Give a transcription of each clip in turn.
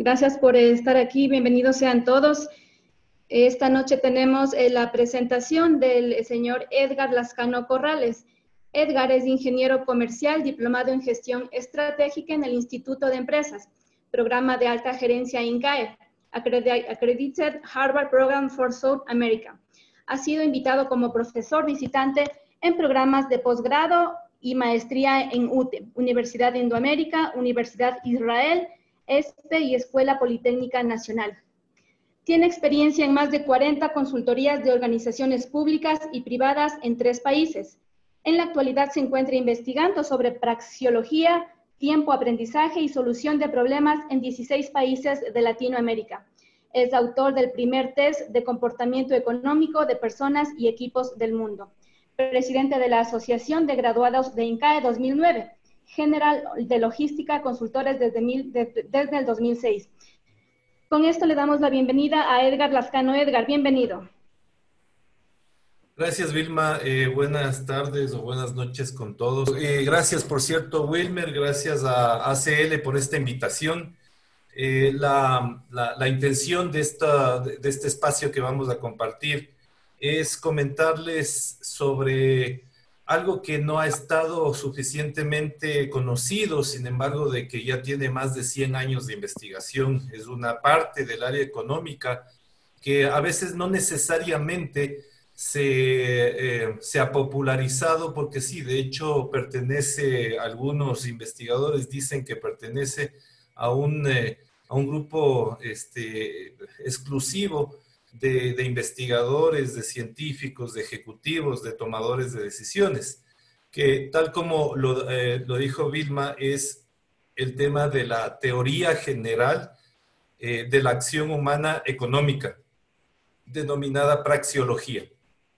Gracias por estar aquí. Bienvenidos sean todos. Esta noche tenemos la presentación del señor Edgar Lascano Corrales. Edgar es ingeniero comercial, diplomado en gestión estratégica en el Instituto de Empresas, programa de alta gerencia INCAE, Accredited Harvard Program for South America. Ha sido invitado como profesor visitante en programas de posgrado y maestría en UTE, Universidad de Indoamérica, Universidad Israel, y Escuela Politécnica Nacional. Tiene experiencia en más de 40 consultorías de organizaciones públicas y privadas en 3 países. En la actualidad se encuentra investigando sobre praxeología, tiempo, aprendizaje y solución de problemas en 16 países de Latinoamérica. Es autor del primer test de comportamiento económico de personas y equipos del mundo. Presidente de la Asociación de Graduados de INCAE 2009. General de Logística, consultores desde el 2006. Con esto le damos la bienvenida a Edgar Lascano. Edgar, bienvenido. Gracias, Vilma. Buenas tardes o buenas noches con todos. Gracias, por cierto, Wilmer. Gracias a ACL por esta invitación. La intención de este espacio que vamos a compartir es comentarles sobre algo que no ha estado suficientemente conocido, sin embargo, de que ya tiene más de 100 años de investigación. Es una parte del área económica que a veces no necesariamente se ha popularizado, porque sí, de hecho pertenece, algunos investigadores dicen que pertenece a un grupo exclusivo de investigadores, de científicos, de ejecutivos, de tomadores de decisiones, que tal como lo dijo Vilma, es el tema de la teoría general de la acción humana económica, denominada praxeología.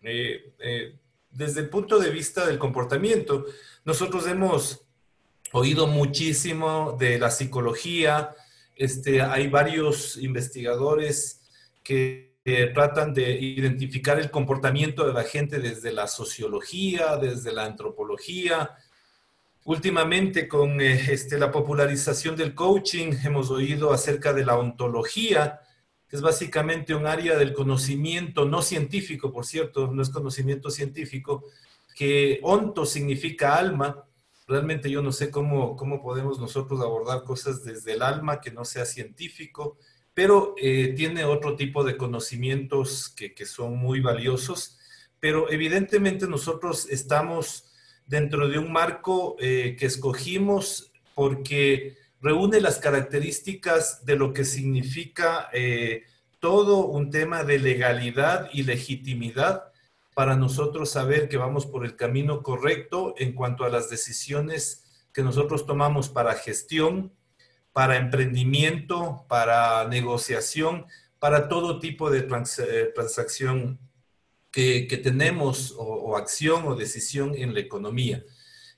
Desde el punto de vista del comportamiento, nosotros hemos oído muchísimo de la psicología. Hay varios investigadores que tratan de identificar el comportamiento de la gente desde la sociología, desde la antropología. Últimamente, con la popularización del coaching, hemos oído acerca de la ontología, que es básicamente un área del conocimiento no científico, por cierto, no es conocimiento científico, que onto significa alma. Realmente yo no sé cómo podemos nosotros abordar cosas desde el alma que no sea científico, pero tiene otro tipo de conocimientos que son muy valiosos. Pero evidentemente nosotros estamos dentro de un marco que escogimos porque reúne las características de lo que significa todo un tema de legalidad y legitimidad para nosotros saber que vamos por el camino correcto en cuanto a las decisiones que nosotros tomamos para gestión, para emprendimiento, para negociación, para todo tipo de transacción que tenemos o acción o decisión en la economía.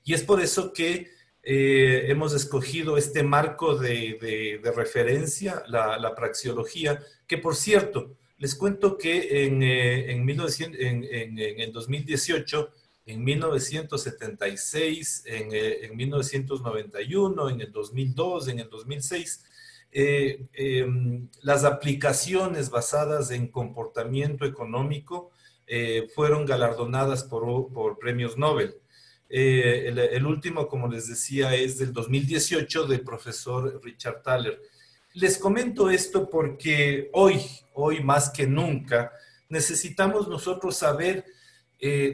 Y es por eso que hemos escogido este marco de referencia, la praxeología, que por cierto, les cuento que en el 2018, en 1976, en 1991, en el 2002, en el 2006, las aplicaciones basadas en comportamiento económico fueron galardonadas por premios Nobel. El último, como les decía, es del 2018 del profesor Richard Thaler. Les comento esto porque hoy más que nunca, necesitamos nosotros saber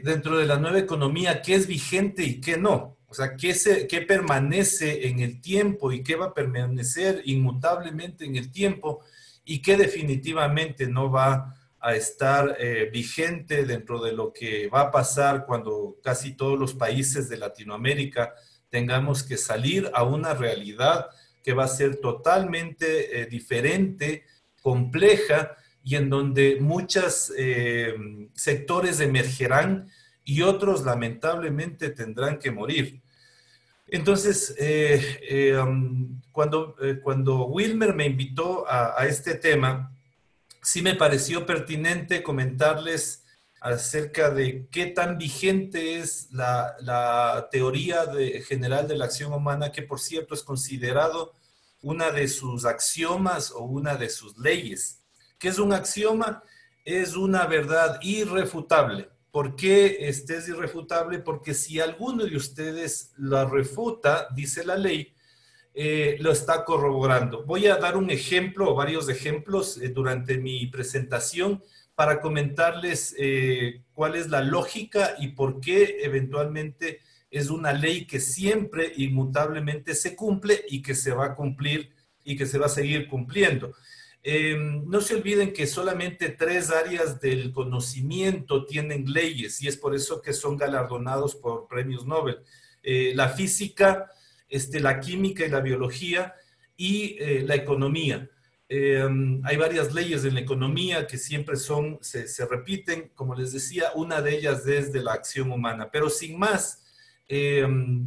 dentro de la nueva economía qué es vigente y qué no. O sea, qué permanece en el tiempo y qué va a permanecer inmutablemente en el tiempo y qué definitivamente no va a estar vigente dentro de lo que va a pasar cuando casi todos los países de Latinoamérica tengamos que salir a una realidad que va a ser totalmente diferente, compleja, y en donde muchos sectores emergerán y otros lamentablemente tendrán que morir. Entonces, cuando Wilmer me invitó a este tema, sí me pareció pertinente comentarles acerca de qué tan vigente es la teoría general de la acción humana, que por cierto es considerado una de sus axiomas o una de sus leyes. ¿Qué es un axioma? Es una verdad irrefutable. ¿Por qué es irrefutable? Porque si alguno de ustedes la refuta, dice la ley, lo está corroborando. Voy a dar un ejemplo o varios ejemplos durante mi presentación para comentarles cuál es la lógica y por qué eventualmente es una ley que siempre inmutablemente se cumple y que se va a cumplir y que se va a seguir cumpliendo. No se olviden que solamente 3 áreas del conocimiento tienen leyes y es por eso que son galardonados por premios Nobel. La física, la química y la biología y la economía. Hay varias leyes en la economía que siempre se repiten, como les decía, una de ellas es de la acción humana, pero sin más,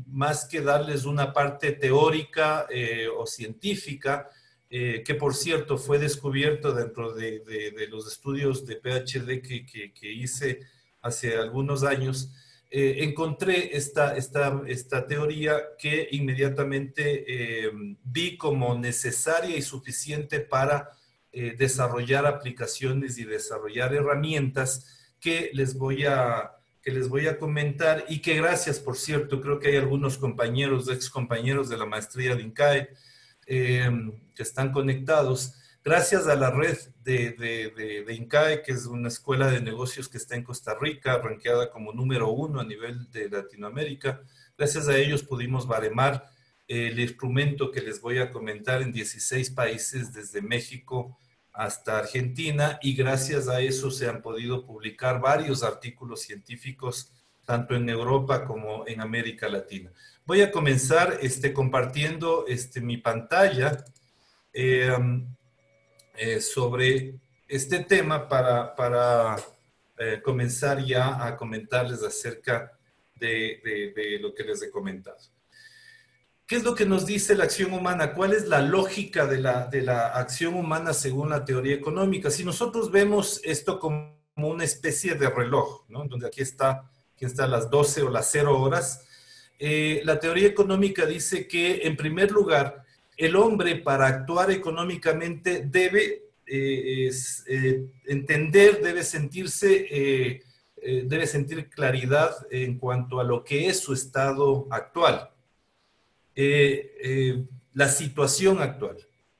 más que darles una parte teórica o científica, que por cierto fue descubierto dentro de los estudios de PhD que hice hace algunos años. Encontré esta teoría que inmediatamente vi como necesaria y suficiente para desarrollar aplicaciones y desarrollar herramientas que les voy a comentar y que gracias, por cierto, creo que hay algunos compañeros, ex compañeros de la maestría de INCAE que están conectados. Gracias a la red de INCAE, que es una escuela de negocios que está en Costa Rica, ranqueada como número 1 a nivel de Latinoamérica, gracias a ellos pudimos baremar el instrumento que les voy a comentar en 16 países, desde México hasta Argentina, y gracias a eso se han podido publicar varios artículos científicos, tanto en Europa como en América Latina. Voy a comenzar compartiendo mi pantalla sobre este tema para comenzar ya a comentarles acerca de lo que les he comentado. ¿Qué es lo que nos dice la acción humana? ¿Cuál es la lógica de la acción humana según la teoría económica? Si nosotros vemos esto como una especie de reloj, ¿no? Donde aquí está las 12 o las 0 horas, la teoría económica dice que, en primer lugar, el hombre, para actuar económicamente, debe entender, debe sentir claridad en cuanto a lo que es su estado actual. La situación actual.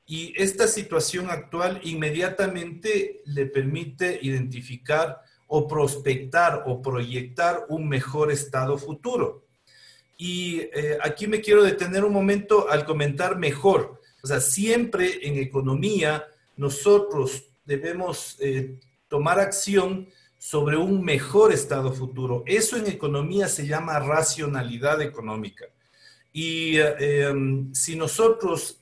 Y esta situación actual inmediatamente le permite identificar o prospectar o proyectar un mejor estado futuro. Y aquí me quiero detener un momento al comentar mejor. O sea, siempre en economía nosotros debemos tomar acción sobre un mejor estado futuro. Eso en economía se llama racionalidad económica. Y si nosotros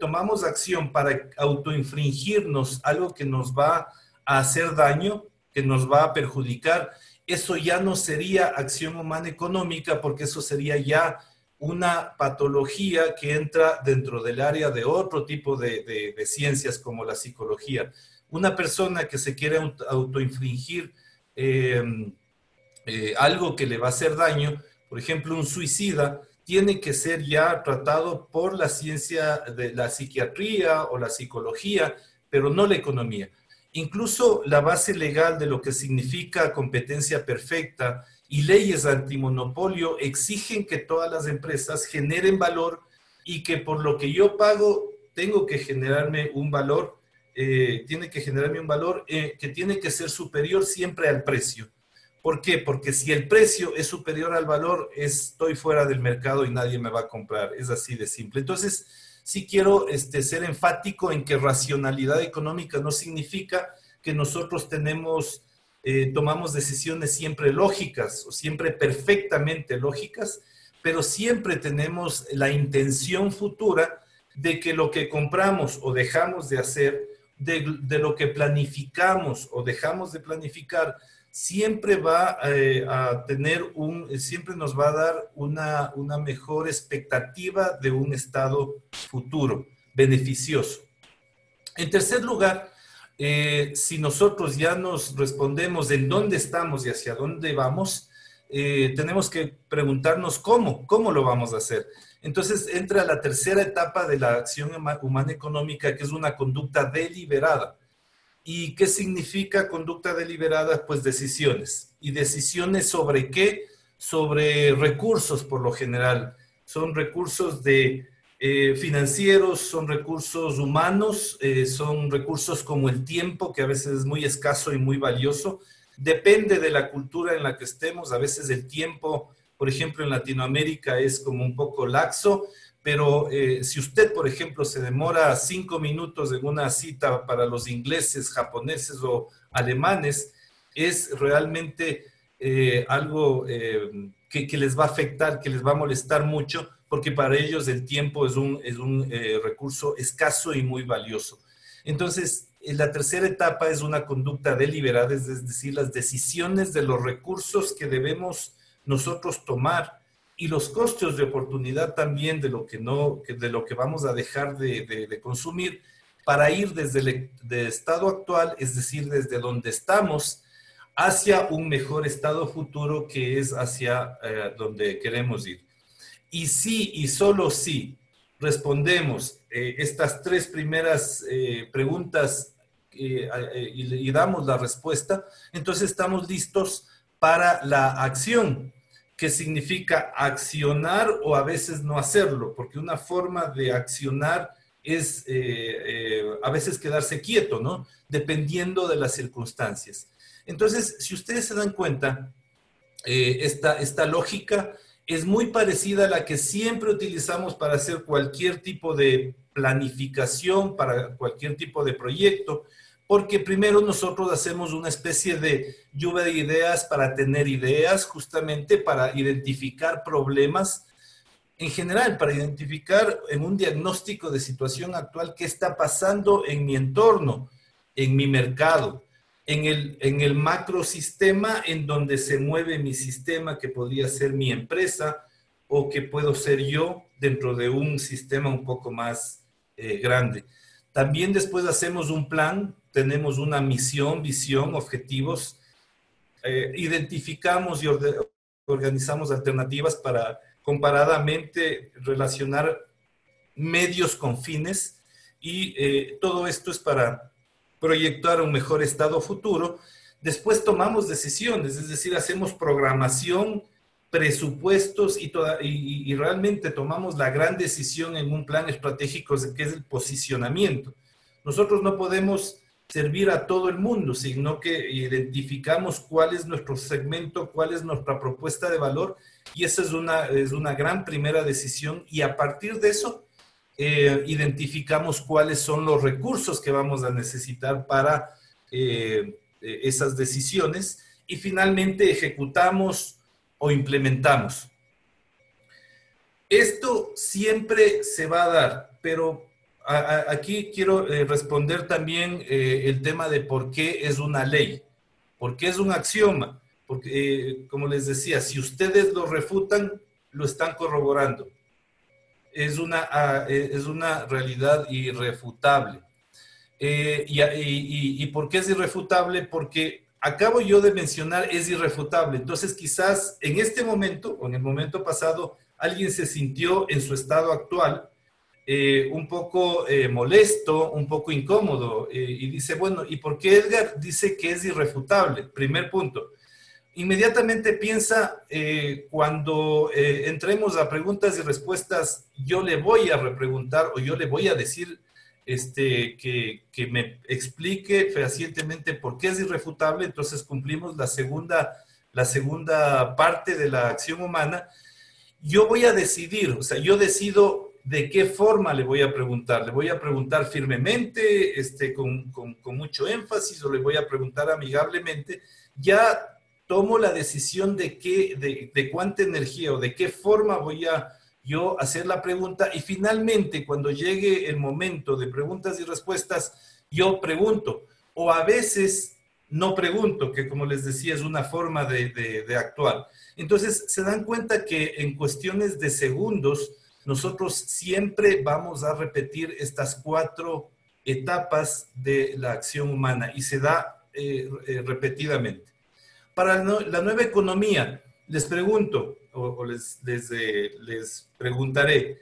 tomamos acción para autoinfringirnos algo que nos va a hacer daño, que nos va a perjudicar, eso ya no sería acción humana económica, porque eso sería ya una patología que entra dentro del área de otro tipo de ciencias como la psicología. Una persona que se quiere autoinfringir algo que le va a hacer daño, por ejemplo, un suicida, tiene que ser ya tratado por la ciencia de la psiquiatría o la psicología, pero no la economía. Incluso la base legal de lo que significa competencia perfecta y leyes antimonopolio exigen que todas las empresas generen valor y que por lo que yo pago tengo que generarme un valor, que tiene que ser superior siempre al precio. ¿Por qué? Porque si el precio es superior al valor, estoy fuera del mercado y nadie me va a comprar. Es así de simple. Entonces, sí quiero ser enfático en que racionalidad económica no significa que nosotros tomamos decisiones siempre lógicas o siempre perfectamente lógicas, pero siempre tenemos la intención futura de que lo que compramos o dejamos de hacer, de lo que planificamos o dejamos de planificar, siempre va siempre nos va a dar una mejor expectativa de un estado futuro beneficioso. En tercer lugar, si nosotros ya nos respondemos en dónde estamos y hacia dónde vamos, tenemos que preguntarnos cómo lo vamos a hacer. Entonces entra la tercera etapa de la acción humana económica, que es una conducta deliberada. ¿Y qué significa conducta deliberada? Pues decisiones. ¿Y decisiones sobre qué? Sobre recursos, por lo general. Son recursos financieros, son recursos humanos, son recursos como el tiempo, que a veces es muy escaso y muy valioso. Depende de la cultura en la que estemos. A veces el tiempo, por ejemplo, en Latinoamérica es como un poco laxo, pero si usted, por ejemplo, se demora 5 minutos en una cita para los ingleses, japoneses o alemanes, es realmente algo que les va a afectar, que les va a molestar mucho, porque para ellos el tiempo es un recurso escaso y muy valioso. Entonces, la tercera etapa es una conducta deliberada, es decir, las decisiones de los recursos que debemos nosotros tomar y los costos de oportunidad también de lo que vamos a dejar de consumir para ir desde el estado actual, es decir, desde donde estamos, hacia un mejor estado futuro que es hacia donde queremos ir. Y sí, y solo si respondemos estas tres primeras preguntas y damos la respuesta, entonces estamos listos para la acción, que significa accionar o a veces no hacerlo, porque una forma de accionar es a veces quedarse quieto, ¿no? Dependiendo de las circunstancias. Entonces, si ustedes se dan cuenta, esta lógica es muy parecida a la que siempre utilizamos para hacer cualquier tipo de planificación, para cualquier tipo de proyecto, porque primero nosotros hacemos una especie de lluvia de ideas para tener ideas, justamente para identificar problemas en general, para identificar en un diagnóstico de situación actual qué está pasando en mi entorno, en mi mercado, en el macrosistema en donde se mueve mi sistema, que podría ser mi empresa o que puedo ser yo dentro de un sistema un poco más grande. También después hacemos un plan, tenemos una misión, visión, objetivos, identificamos y organizamos alternativas para comparadamente relacionar medios con fines y todo esto es para proyectar un mejor estado futuro. Después tomamos decisiones, es decir, hacemos programación, presupuestos y realmente tomamos la gran decisión en un plan estratégico que es el posicionamiento. Nosotros no podemos servir a todo el mundo, sino que identificamos cuál es nuestro segmento, cuál es nuestra propuesta de valor, y esa es una gran primera decisión, y a partir de eso identificamos cuáles son los recursos que vamos a necesitar para esas decisiones, y finalmente ejecutamos o implementamos. Esto siempre se va a dar, pero aquí quiero responder también el tema de por qué es una ley, por qué es un axioma, porque como les decía, si ustedes lo refutan, lo están corroborando. Es una realidad irrefutable. ¿Y por qué es irrefutable? Porque acabo yo de mencionar es irrefutable. Entonces quizás en este momento o en el momento pasado alguien se sintió en su estado actual un poco molesto, un poco incómodo y dice, bueno, ¿y por qué Edgar dice que es irrefutable? Primer punto. Inmediatamente piensa, cuando entremos a preguntas y respuestas, yo le voy a repreguntar o yo le voy a decir que me explique fehacientemente por qué es irrefutable. Entonces cumplimos la segunda parte de la acción humana. Yo voy a decidir, o sea, yo decido de qué forma le voy a preguntar. Le voy a preguntar firmemente, con mucho énfasis, o le voy a preguntar amigablemente. Ya tomo la decisión de cuánta energía o de qué forma voy a yo hacer la pregunta, y finalmente cuando llegue el momento de preguntas y respuestas, yo pregunto, o a veces no pregunto, que como les decía es una forma de actuar. Entonces se dan cuenta que en cuestiones de segundos nosotros siempre vamos a repetir estas 4 etapas de la acción humana y se da repetidamente. Para la nueva economía, Les pregunto, les preguntaré,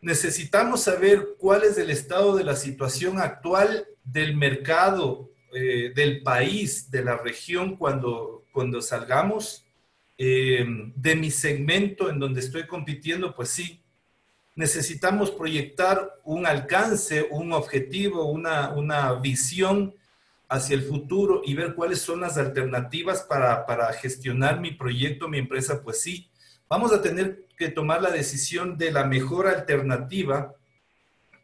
necesitamos saber cuál es el estado de la situación actual del mercado, del país, de la región cuando salgamos, de mi segmento en donde estoy compitiendo, pues sí. Necesitamos proyectar un alcance, un objetivo, una visión hacia el futuro y ver cuáles son las alternativas para gestionar mi proyecto, mi empresa, pues sí. Vamos a tener que tomar la decisión de la mejor alternativa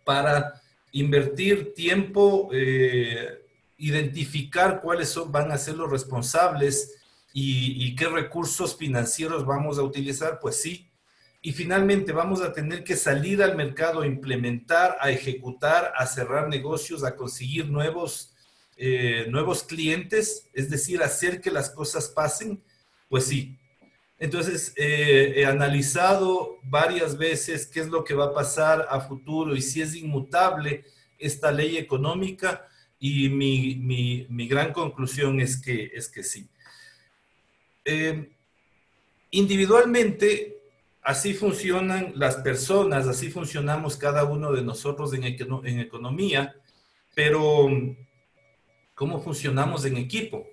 para invertir tiempo, identificar cuáles van a ser los responsables y qué recursos financieros vamos a utilizar, pues sí. Y finalmente vamos a tener que salir al mercado, a implementar, a ejecutar, a cerrar negocios, a conseguir nuevos clientes, es decir, hacer que las cosas pasen, pues sí. Entonces, he analizado varias veces qué es lo que va a pasar a futuro y si es inmutable esta ley económica y mi gran conclusión es que sí. Individualmente, así funcionan las personas, así funcionamos cada uno de nosotros en economía, pero ¿cómo funcionamos en equipo?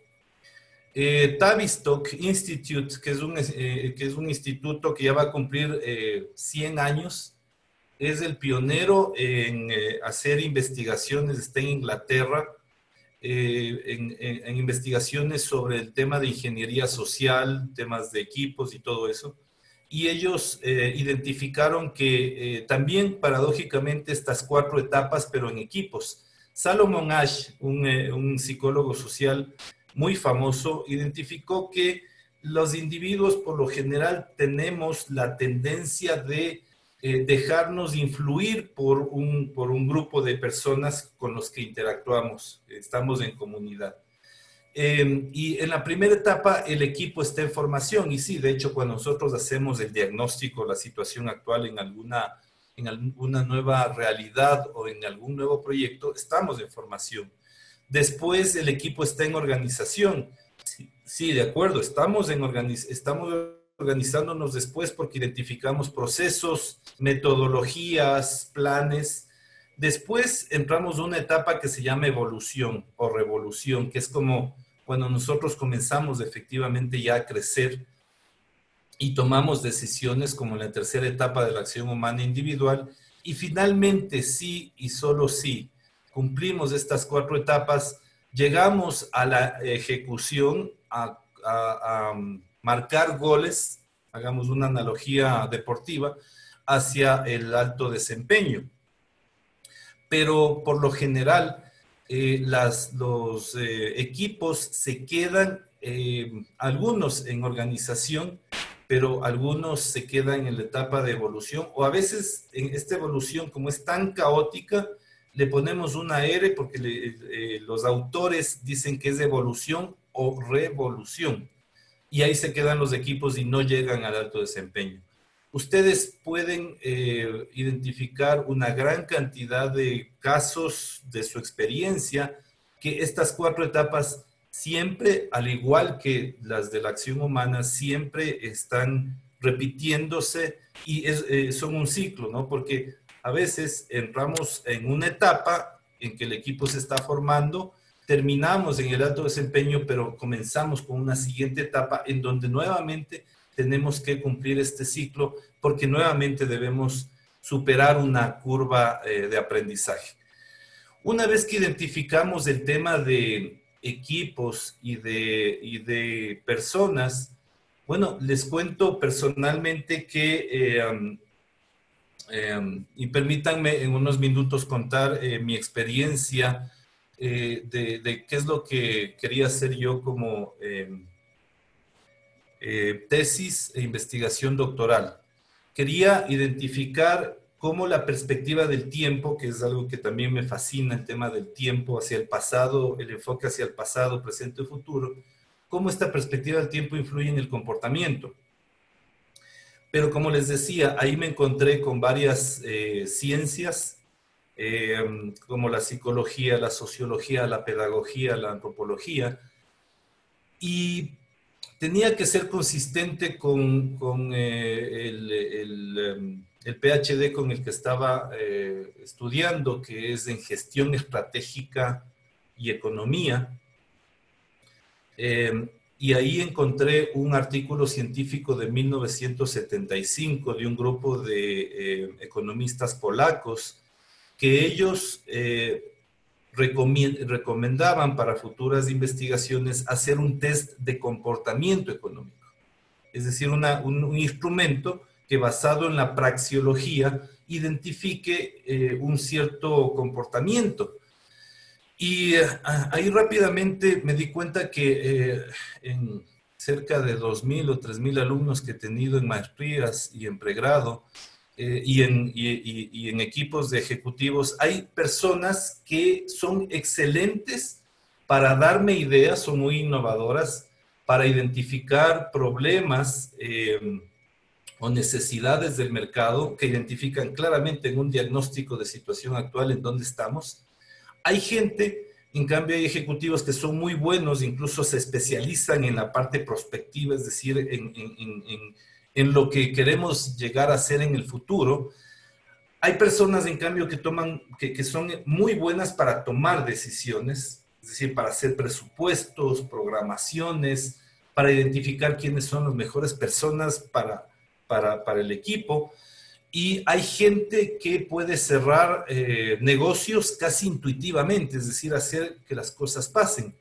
Tavistock Institute, que es un instituto que ya va a cumplir 100 años, es el pionero en hacer investigaciones, está en Inglaterra, en investigaciones sobre el tema de ingeniería social, temas de equipos y todo eso. Y ellos identificaron que también paradójicamente estas 4 etapas, pero en equipos. Salomon Asch, un psicólogo social muy famoso, identificó que los individuos por lo general tenemos la tendencia de dejarnos influir por un grupo de personas con los que interactuamos, estamos en comunidad. Y en la primera etapa el equipo está en formación y sí, de hecho cuando nosotros hacemos el diagnóstico, la situación actual en alguna nueva realidad o en algún nuevo proyecto, estamos en formación. Después el equipo está en organización. Sí, de acuerdo, estamos organizándonos después porque identificamos procesos, metodologías, planes. Después entramos a una etapa que se llama evolución o revolución, que es como cuando nosotros comenzamos efectivamente ya a crecer y tomamos decisiones como en la tercera etapa de la acción humana individual. Y finalmente, sí y solo sí, cumplimos estas 4 etapas, llegamos a la ejecución, a marcar goles, hagamos una analogía deportiva, hacia el alto desempeño. Pero por lo general, los equipos se quedan, algunos en organización, pero algunos se quedan en la etapa de evolución, o a veces en esta evolución, como es tan caótica, le ponemos una R porque los autores dicen que es evolución o revolución, y ahí se quedan los equipos y no llegan al alto desempeño. Ustedes pueden identificar una gran cantidad de casos de su experiencia que estas 4 etapas siempre, al igual que las de la acción humana, siempre están repitiéndose y son un ciclo, ¿no? Porque a veces entramos en una etapa en que el equipo se está formando, terminamos en el alto desempeño, pero comenzamos con una siguiente etapa en donde nuevamente tenemos que cumplir este ciclo porque nuevamente debemos superar una curva de aprendizaje. Una vez que identificamos el tema de equipos y de personas, bueno, les cuento personalmente que, y permítanme en unos minutos contar mi experiencia de qué es lo que quería hacer yo como tesis e investigación doctoral. Quería identificar cómo la perspectiva del tiempo, que es algo que también me fascina, el tema del tiempo hacia el pasado, el enfoque hacia el pasado, presente y futuro, cómo esta perspectiva del tiempo influye en el comportamiento. Pero como les decía, ahí me encontré con varias ciencias, como la psicología, la sociología, la pedagogía, la antropología, y tenía que ser consistente con el PhD con el que estaba estudiando, que es en gestión estratégica y economía. Y ahí encontré un artículo científico de 1975 de un grupo de economistas polacos que ellos recomendaban para futuras investigaciones hacer un test de comportamiento económico. Es decir, un instrumento que basado en la praxeología identifique un cierto comportamiento. Y ahí rápidamente me di cuenta que en cerca de 2.000 o 3.000 alumnos que he tenido en maestrías y en pregrado y en equipos de ejecutivos, hay personas que son excelentes para darme ideas, son muy innovadoras, para identificar problemas o necesidades del mercado que identifican claramente en un diagnóstico de situación actual en donde estamos. Hay gente, en cambio hay ejecutivos que son muy buenos, incluso se especializan en la parte prospectiva, es decir, en lo que queremos llegar a hacer en el futuro. Hay personas, en cambio, que son muy buenas para tomar decisiones, es decir, para hacer presupuestos, programaciones, para identificar quiénes son las mejores personas para el equipo. Y hay gente que puede cerrar negocios casi intuitivamente, es decir, hacer que las cosas pasen.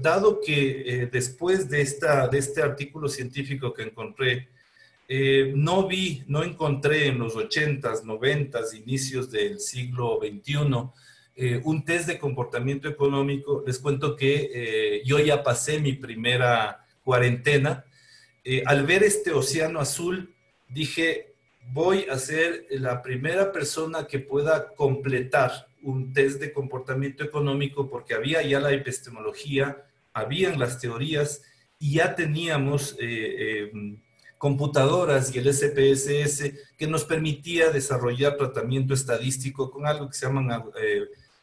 Dado que después de este artículo científico que encontré, no encontré en los 80s, 90s, inicios del siglo XXI, un test de comportamiento económico. Les cuento que yo ya pasé mi primera cuarentena. Al ver este océano azul, dije, voy a ser la primera persona que pueda completar un test de comportamiento económico, porque había ya la epistemología, habían las teorías y ya teníamos computadoras y el SPSS que nos permitía desarrollar tratamiento estadístico con algo que se llaman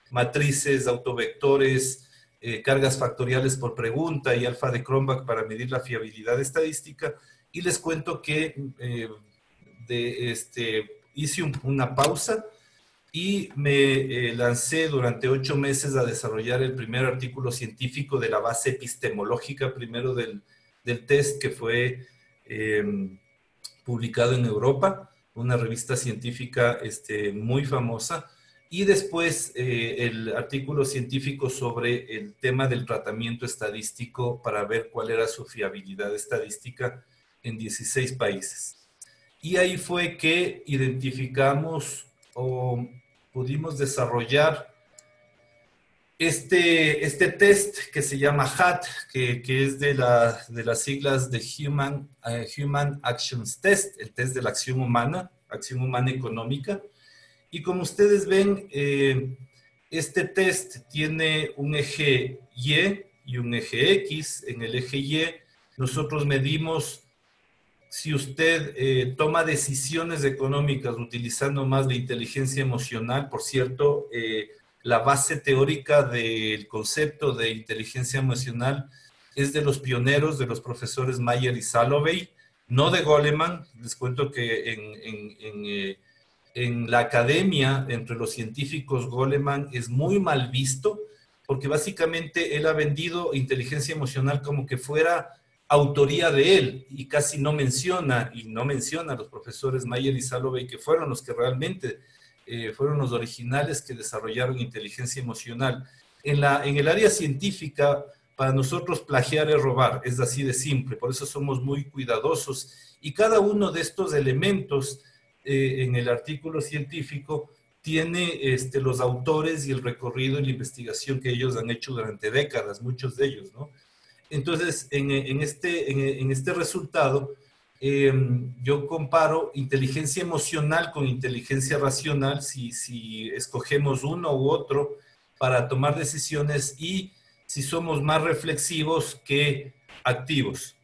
matrices, autovectores, cargas factoriales por pregunta y alfa de Cronbach para medir la fiabilidad estadística. Y les cuento que hice una pausa y me lancé durante 8 meses a desarrollar el primer artículo científico de la base epistemológica, primero del test, que fue publicado en Europa, una revista científica muy famosa. Y después el artículo científico sobre el tema del tratamiento estadístico para ver cuál era su fiabilidad estadística en 16 países. Y ahí fue que identificamos o pudimos desarrollar este test que se llama HAT, que es de las siglas de Human Actions Test, el test de la acción humana económica. Y como ustedes ven, este test tiene un eje Y y un eje X. En el eje Y nosotros medimos si usted toma decisiones económicas utilizando más la inteligencia emocional. Por cierto, la base teórica del concepto de inteligencia emocional es de los pioneros, de los profesores Mayer y Salovey, no de Goleman. Les cuento que en la academia, entre los científicos, Goleman es muy mal visto, porque básicamente él ha vendido inteligencia emocional como que fuera autoría de él, y casi no menciona a los profesores Mayer y Salovey, que fueron los que realmente fueron los originales que desarrollaron inteligencia emocional. En el área científica, para nosotros plagiar es robar, es así de simple, por eso somos muy cuidadosos, y cada uno de estos elementos en el artículo científico tiene los autores y el recorrido y la investigación que ellos han hecho durante décadas, muchos de ellos, ¿no? Entonces, en este resultado, yo comparo inteligencia emocional con inteligencia racional, si escogemos uno u otro para tomar decisiones, y si somos más reflexivos que activos.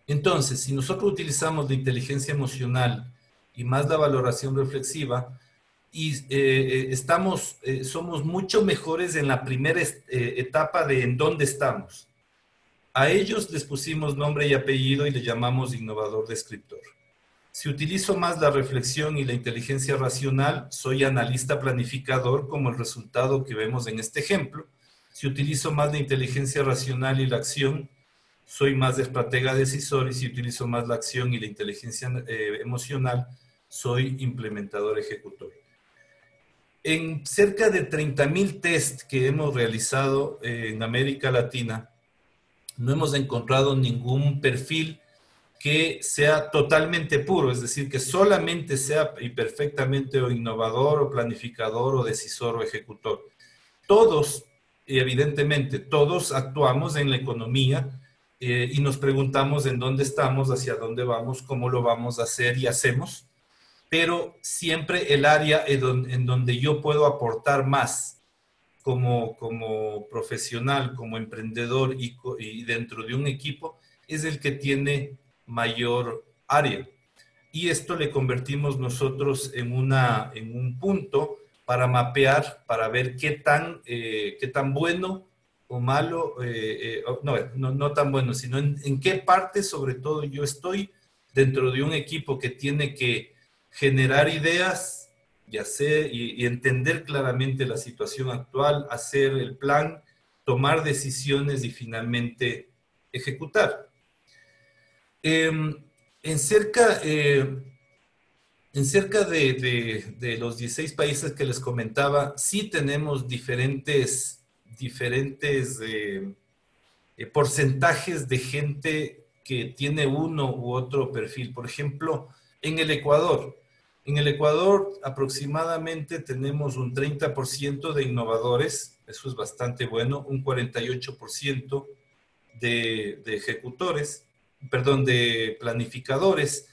Entonces, si nosotros utilizamos la inteligencia emocional y más la valoración reflexiva, y somos mucho mejores en la primera etapa de en dónde estamos. A ellos les pusimos nombre y apellido y le llamamos innovador descriptor. Si utilizo más la reflexión y la inteligencia racional, soy analista planificador, como el resultado que vemos en este ejemplo. Si utilizo más la inteligencia racional y la acción, soy más estratega decisor. Y si utilizo más la acción y la inteligencia emocional, soy implementador ejecutor. En cerca de 30,000 test que hemos realizado en América Latina, no hemos encontrado ningún perfil que sea totalmente puro, es decir, que solamente sea y perfectamente o innovador o planificador o decisor o ejecutor. Todos, evidentemente, todos actuamos en la economía y nos preguntamos en dónde estamos, hacia dónde vamos, cómo lo vamos a hacer y hacemos, pero siempre el área en donde yo puedo aportar más como profesional, como emprendedor y dentro de un equipo, es el que tiene mayor área. Y esto le convertimos nosotros en un punto para mapear, para ver qué tan bueno o malo, no tan bueno, sino en qué parte sobre todo yo estoy dentro de un equipo que tiene que generar ideas, y entender claramente la situación actual, hacer el plan, tomar decisiones y finalmente ejecutar. En cerca de los 16 países que les comentaba, sí tenemos diferentes porcentajes de gente que tiene uno u otro perfil. Por ejemplo, en el Ecuador, aproximadamente tenemos un 30% de innovadores, eso es bastante bueno, un 48% de ejecutores, de planificadores.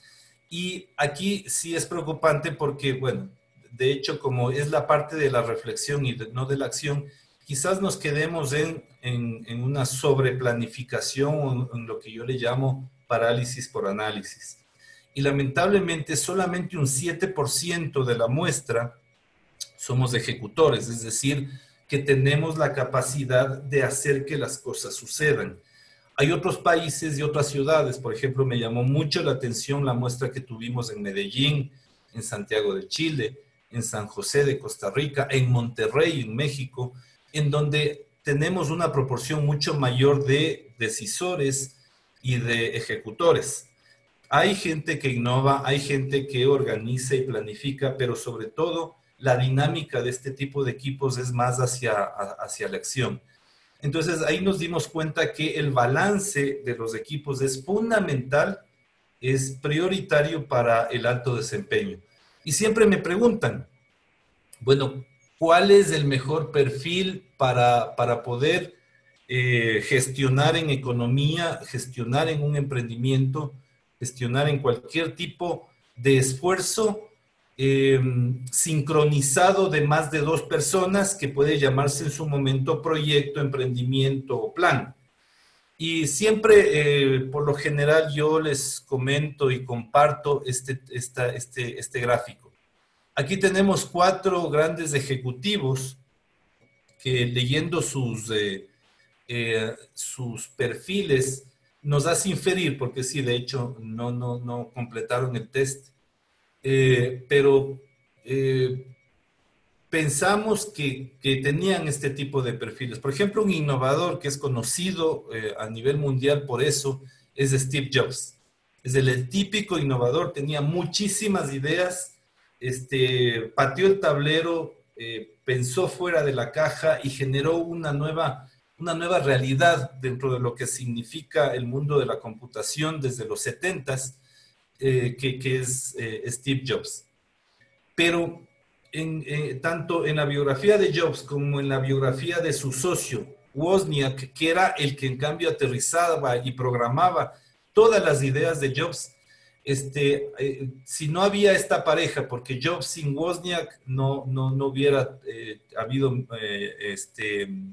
Y aquí sí es preocupante porque, bueno, de hecho, como es la parte de la reflexión y no de la acción, quizás nos quedemos en una sobreplanificación o en lo que yo le llamo parálisis por análisis. Y lamentablemente solamente un 7% de la muestra somos ejecutores, es decir, que tenemos la capacidad de hacer que las cosas sucedan. Hay otros países y otras ciudades, por ejemplo, me llamó mucho la atención la muestra que tuvimos en Medellín, en Santiago de Chile, en San José de Costa Rica, en Monterrey, en México, en donde tenemos una proporción mucho mayor de decisores y de ejecutores. Hay gente que innova, hay gente que organiza y planifica, pero sobre todo la dinámica de este tipo de equipos es más hacia la acción. Entonces ahí nos dimos cuenta que el balance de los equipos es fundamental, es prioritario para el alto desempeño. Y siempre me preguntan, bueno, ¿cuál es el mejor perfil para poder gestionar en economía, gestionar en un emprendimiento, gestionar en cualquier tipo de esfuerzo sincronizado de más de 2 personas que puede llamarse en su momento proyecto, emprendimiento o plan? Y siempre, por lo general, yo les comento y comparto este gráfico. Aquí tenemos 4 grandes ejecutivos que leyendo sus perfiles nos hace inferir, porque sí, de hecho, no completaron el test, pero pensamos que tenían este tipo de perfiles. Por ejemplo, un innovador que es conocido a nivel mundial por eso es Steve Jobs. Es el típico innovador, tenía muchísimas ideas, pateó el tablero, pensó fuera de la caja y generó una nueva realidad dentro de lo que significa el mundo de la computación desde los 70s, que es Steve Jobs. Pero tanto en la biografía de Jobs como en la biografía de su socio, Wozniak, que era el que en cambio aterrizaba y programaba todas las ideas de Jobs, si no había esta pareja, porque Jobs sin Wozniak no hubiera habido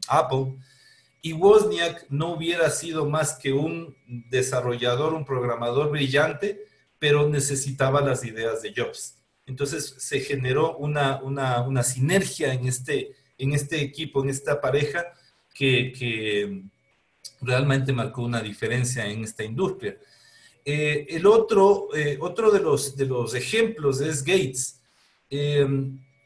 Apple, y Wozniak no hubiera sido más que un desarrollador, un programador brillante, pero necesitaba las ideas de Jobs. Entonces se generó una sinergia en este equipo, en esta pareja, que realmente marcó una diferencia en esta industria. Otro de los ejemplos es Gates.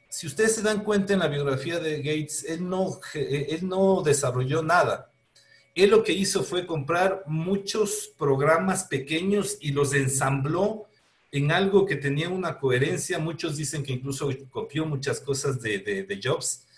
Si ustedes se dan cuenta en la biografía de Gates, él no desarrolló nada. Él lo que hizo fue comprar muchos programas pequeños y los ensambló en algo que tenía una coherencia. Muchos dicen que incluso copió muchas cosas de Jobs,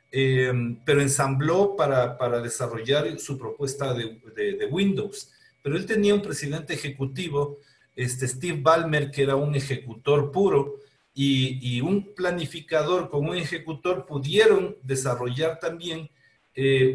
pero ensambló para desarrollar su propuesta de Windows. Pero él tenía un presidente ejecutivo, Steve Ballmer, que era un ejecutor puro, y un planificador con un ejecutor pudieron desarrollar también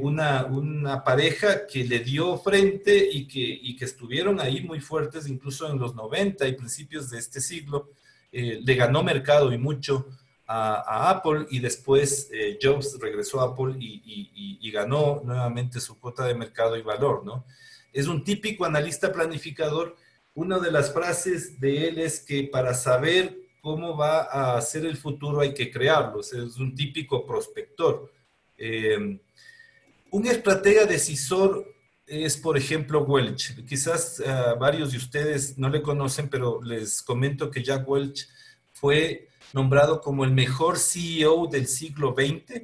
una pareja que le dio frente y que estuvieron ahí muy fuertes, incluso en los 90 y principios de este siglo. Le ganó mercado y mucho a Apple, y después Jobs regresó a Apple y ganó nuevamente su cuota de mercado y valor, ¿no? Es un típico analista planificador. Una de las frases de él es que para saber cómo va a ser el futuro hay que crearlo. Es un típico prospector. Un estratega decisor es, por ejemplo, Welch. Quizás varios de ustedes no le conocen, pero les comento que Jack Welch fue nombrado como el mejor CEO del siglo XX.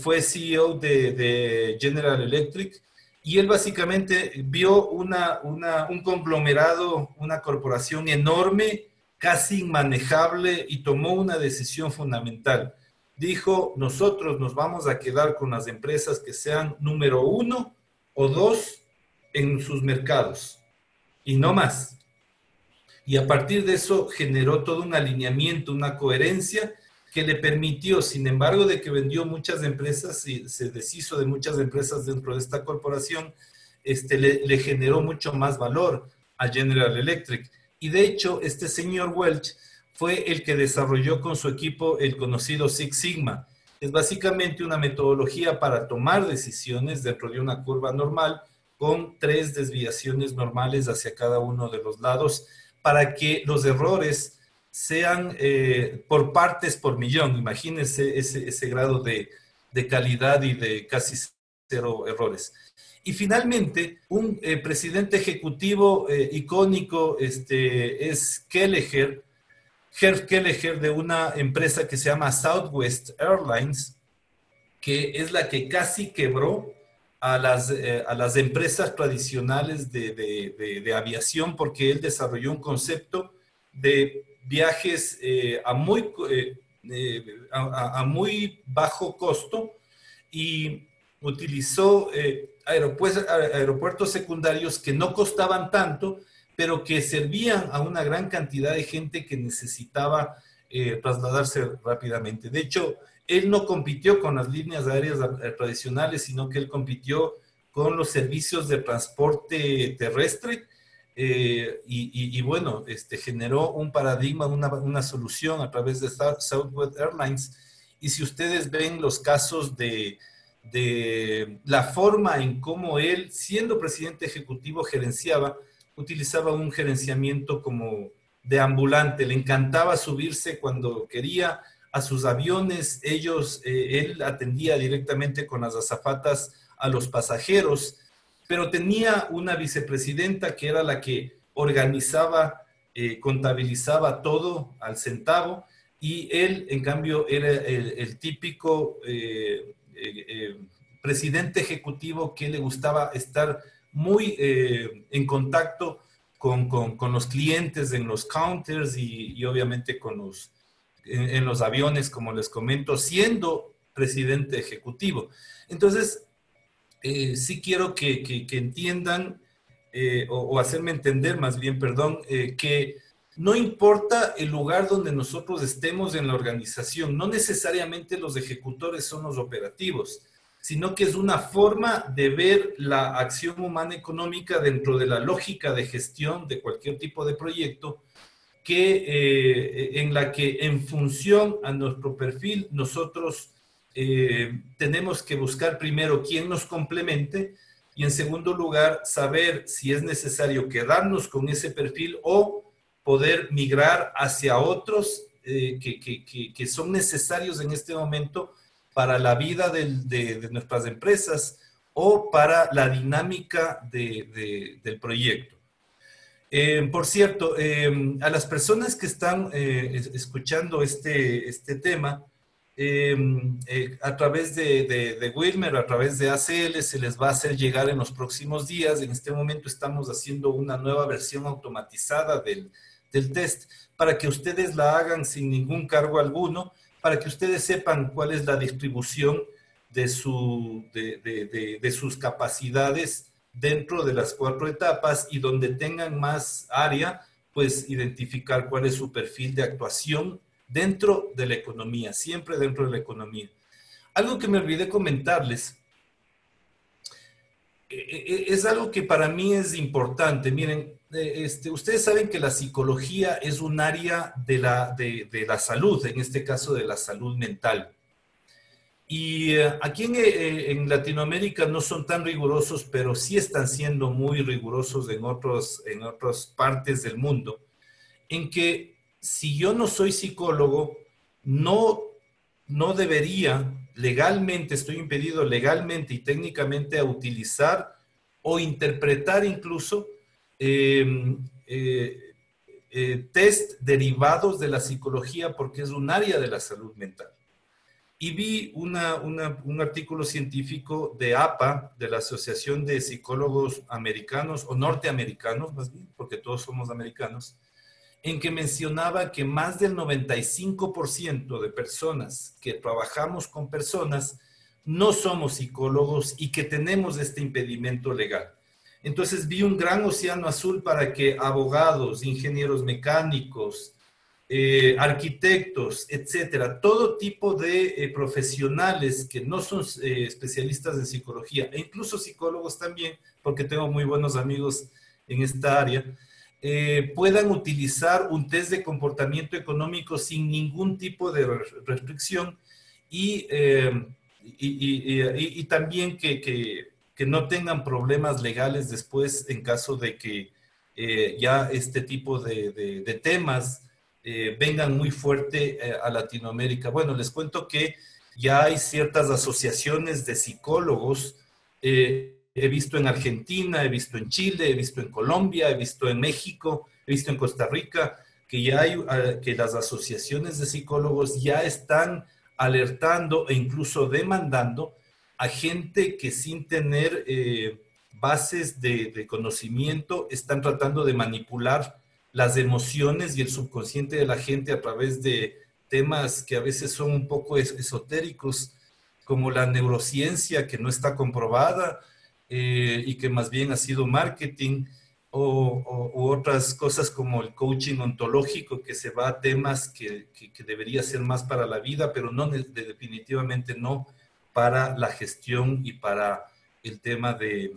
Fue CEO de General Electric, y él básicamente vio un conglomerado, una corporación enorme, casi inmanejable, y tomó una decisión fundamental. Dijo: nosotros nos vamos a quedar con las empresas que sean número 1 o 2 en sus mercados, y no más. Y a partir de eso generó todo un alineamiento, una coherencia que le permitió, sin embargo, de que vendió muchas empresas y se deshizo de muchas empresas dentro de esta corporación, le generó mucho más valor a General Electric. Y de hecho, este señor Welch fue el que desarrolló con su equipo el conocido Six Sigma. Es básicamente una metodología para tomar decisiones dentro de una curva normal, con 3 desviaciones normales hacia cada uno de los lados, para que los errores sean por partes por millón. Imagínense ese grado de calidad y de casi 0 errores. Y finalmente, un presidente ejecutivo icónico es Kelleher, Herb Kelleher, de una empresa que se llama Southwest Airlines, que es la que casi quebró a las empresas tradicionales de aviación, porque él desarrolló un concepto de viajes a muy bajo costo, y utilizó aeropuertos secundarios que no costaban tanto, pero que servían a una gran cantidad de gente que necesitaba trasladarse rápidamente. De hecho, él no compitió con las líneas aéreas tradicionales, sino que él compitió con los servicios de transporte terrestre, y bueno, generó un paradigma, una solución a través de Southwest Airlines. Y si ustedes ven los casos de la forma en cómo él, siendo presidente ejecutivo, gerenciaba, utilizaba un gerenciamiento como de ambulante. Le encantaba subirse cuando quería a sus aviones. Él atendía directamente con las azafatas a los pasajeros, pero tenía una vicepresidenta que era la que organizaba, contabilizaba todo al centavo, y él, en cambio, era el típico presidente ejecutivo que le gustaba estar muy en contacto con los clientes en los counters, y obviamente en los aviones, como les comento, siendo presidente ejecutivo. Entonces, sí quiero que entiendan, o hacerme entender más bien, perdón, que no importa el lugar donde nosotros estemos en la organización, no necesariamente los ejecutores son los operativos, sino que es una forma de ver la acción humana económica dentro de la lógica de gestión de cualquier tipo de proyecto, en la que, en función a nuestro perfil, nosotros tenemos que buscar primero quién nos complemente, y en segundo lugar, saber si es necesario quedarnos con ese perfil o poder migrar hacia otros que son necesarios en este momento para la vida de nuestras empresas o para la dinámica del proyecto. Por cierto, a las personas que están escuchando este tema, a través de Wilmer, a través de ACL, se les va a hacer llegar en los próximos días. En este momento estamos haciendo una nueva versión automatizada del test para que ustedes la hagan sin ningún cargo alguno, para que ustedes sepan cuál es la distribución de sus capacidades dentro de las 4 etapas, y donde tengan más área, pues identificar cuál es su perfil de actuación dentro de la economía, siempre dentro de la economía. Algo que me olvidé comentarles, es algo que para mí es importante. Miren, ustedes saben que la psicología es un área de la salud, en este caso de la salud mental. Y aquí en Latinoamérica no son tan rigurosos, pero sí están siendo muy rigurosos en otras partes del mundo, en que si yo no soy psicólogo, no debería legalmente, estoy impedido legalmente y técnicamente a utilizar o interpretar incluso test derivados de la psicología, porque es un área de la salud mental. Y vi un artículo científico de APA, de la Asociación de Psicólogos Americanos, o norteamericanos más bien, porque todos somos americanos, en que mencionaba que más del 95% de personas que trabajamos con personas no somos psicólogos y que tenemos este impedimento legal. Entonces vi un gran océano azul para que abogados, ingenieros mecánicos, arquitectos, etcétera, todo tipo de profesionales que no son especialistas en psicología, e incluso psicólogos también, porque tengo muy buenos amigos en esta área, puedan utilizar un test de comportamiento económico sin ningún tipo de restricción, y también que no tengan problemas legales después en caso de que ya este tipo de temas vengan muy fuerte a Latinoamérica. Bueno, les cuento que ya hay ciertas asociaciones de psicólogos. He visto en Argentina, he visto en Chile, he visto en Colombia, he visto en México, he visto en Costa Rica, que ya hay, que las asociaciones de psicólogos ya están alertando e incluso demandando a gente que sin tener bases de conocimiento están tratando de manipular las emociones y el subconsciente de la gente a través de temas que a veces son un poco esotéricos, como la neurociencia, que no está comprobada y que más bien ha sido marketing, u otras cosas como el coaching ontológico, que se va a temas que debería ser más para la vida, pero no, definitivamente no para la gestión y para el tema de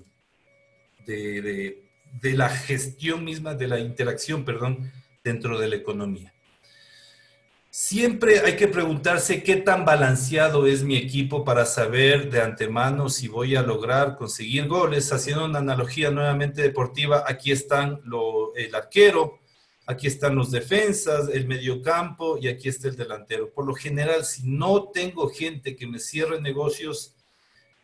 la gestión misma, de la interacción, perdón, dentro de la economía. Siempre hay que preguntarse qué tan balanceado es mi equipo para saber de antemano si voy a lograr conseguir goles. Haciendo una analogía nuevamente deportiva, aquí están el arquero, aquí están los defensas, el mediocampo y aquí está el delantero. Por lo general, si no tengo gente que me cierre negocios,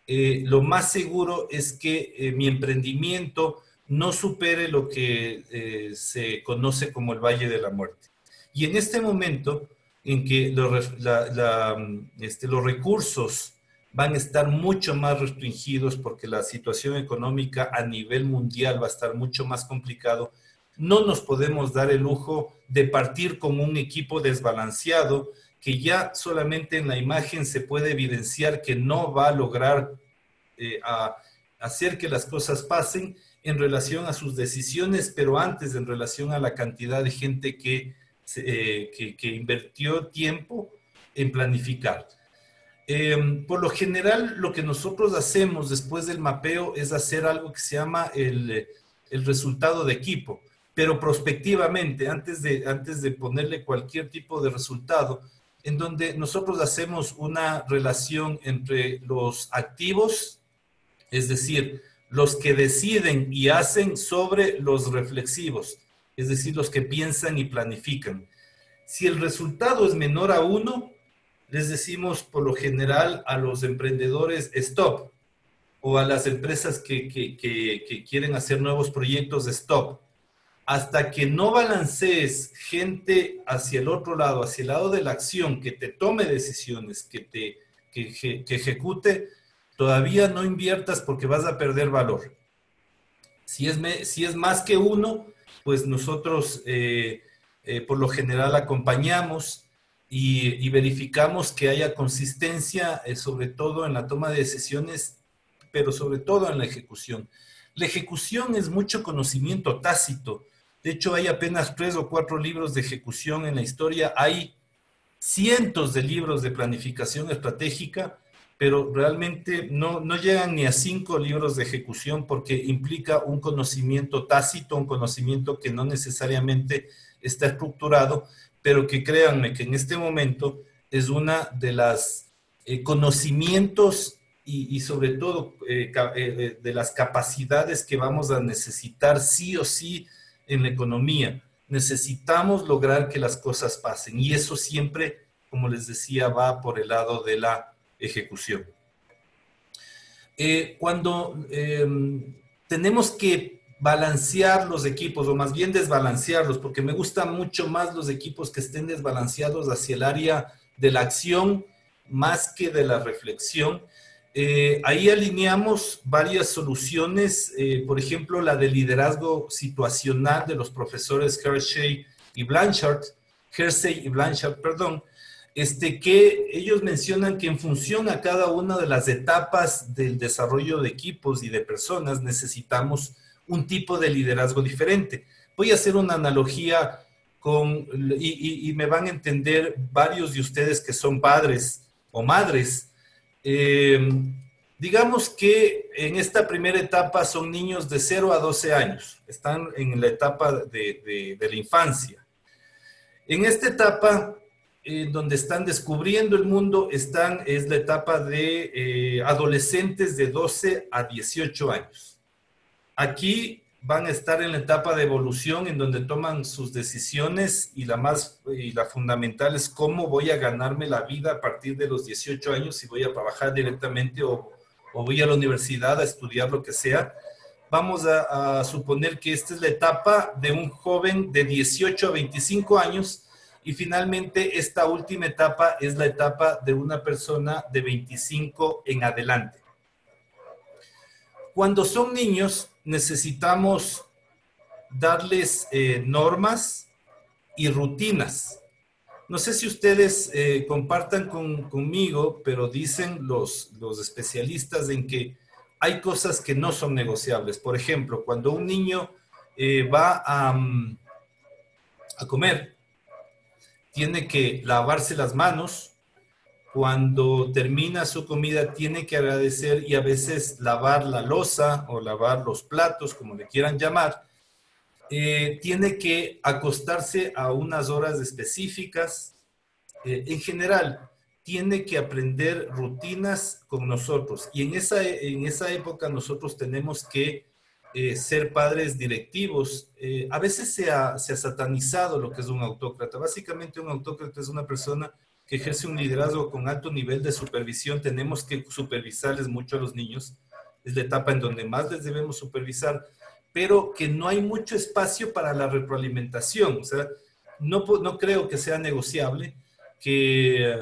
lo más seguro es que mi emprendimiento no supere lo que se conoce como el Valle de la Muerte. Y en este momento en que los recursos van a estar mucho más restringidos porque la situación económica a nivel mundial va a estar mucho más complicado, no nos podemos dar el lujo de partir como un equipo desbalanceado que ya solamente en la imagen se puede evidenciar que no va a lograr hacer que las cosas pasen en relación a sus decisiones, pero antes en relación a la cantidad de gente que invirtió tiempo en planificar. Por lo general, lo que nosotros hacemos después del mapeo es hacer algo que se llama el resultado de equipo, pero prospectivamente, antes de ponerle cualquier tipo de resultado, en donde nosotros hacemos una relación entre los activos, es decir, los que deciden y hacen, sobre los reflexivos, es decir, los que piensan y planifican. Si el resultado es menor a 1, les decimos por lo general a los emprendedores stop, o a las empresas que quieren hacer nuevos proyectos stop. Hasta que no balancees gente hacia el otro lado, hacia el lado de la acción, que te tome decisiones, que ejecute, todavía no inviertas porque vas a perder valor. Si es más que 1, pues nosotros por lo general acompañamos y verificamos que haya consistencia, sobre todo en la toma de decisiones, pero sobre todo en la ejecución. La ejecución es mucho conocimiento tácito. De hecho, hay apenas 3 o 4 libros de ejecución en la historia. Hay cientos de libros de planificación estratégica, pero realmente no llegan ni a 5 libros de ejecución porque implica un conocimiento tácito, un conocimiento que no necesariamente está estructurado, pero que créanme que en este momento es una de las conocimientos y sobre todo de las capacidades que vamos a necesitar sí o sí en la economía. Necesitamos lograr que las cosas pasen y eso siempre, como les decía, va por el lado de la ejecución. Cuando tenemos que balancear los equipos, o más bien desbalancearlos, porque me gustan mucho más los equipos que estén desbalanceados hacia el área de la acción más que de la reflexión. Ahí alineamos varias soluciones, por ejemplo, la de liderazgo situacional de los profesores Hersey y Blanchard, que ellos mencionan que en función a cada una de las etapas del desarrollo de equipos y de personas necesitamos un tipo de liderazgo diferente. Voy a hacer una analogía y me van a entender varios de ustedes que son padres o madres. Digamos que en esta primera etapa son niños de 0 a 12 años, están en la etapa de la infancia. En esta etapa, donde están descubriendo el mundo, es la etapa de adolescentes de 12 a 18 años. Aquí van a estar en la etapa de evolución en donde toman sus decisiones y la fundamental es cómo voy a ganarme la vida a partir de los 18 años, si voy a trabajar directamente o voy a la universidad a estudiar lo que sea. Vamos a suponer que esta es la etapa de un joven de 18 a 25 años y finalmente esta última etapa es la etapa de una persona de 25 en adelante. Cuando son niños necesitamos darles normas y rutinas. No sé si ustedes compartan conmigo, pero dicen los especialistas en que hay cosas que no son negociables. Por ejemplo, cuando un niño va a comer, tiene que lavarse las manos. Cuando termina su comida, tiene que agradecer y a veces lavar la loza o lavar los platos, como le quieran llamar. Tiene que acostarse a unas horas específicas. En general, tiene que aprender rutinas con nosotros. Y en esa época nosotros tenemos que ser padres directivos. A veces se ha satanizado lo que es un autócrata. Básicamente un autócrata es una persona que ejerce un liderazgo con alto nivel de supervisión. Tenemos que supervisarles mucho a los niños. Es la etapa en donde más les debemos supervisar, pero que no hay mucho espacio para la retroalimentación. O sea, no creo que sea negociable que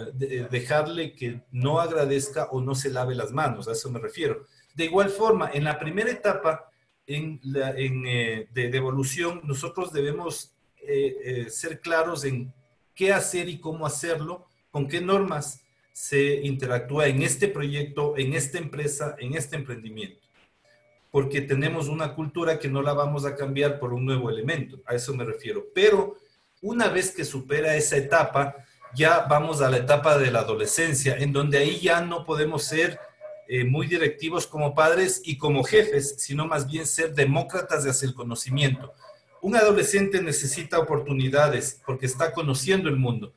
dejarle que no agradezca o no se lave las manos, a eso me refiero. De igual forma, en la primera etapa de evolución, nosotros debemos ser claros en qué hacer y cómo hacerlo, con qué normas se interactúa en este proyecto, en esta empresa, en este emprendimiento. Porque tenemos una cultura que no la vamos a cambiar por un nuevo elemento, a eso me refiero. Pero una vez que supera esa etapa, ya vamos a la etapa de la adolescencia, en donde ahí ya no podemos ser muy directivos como padres y como jefes, sino más bien ser demócratas hacia el conocimiento. Un adolescente necesita oportunidades porque está conociendo el mundo.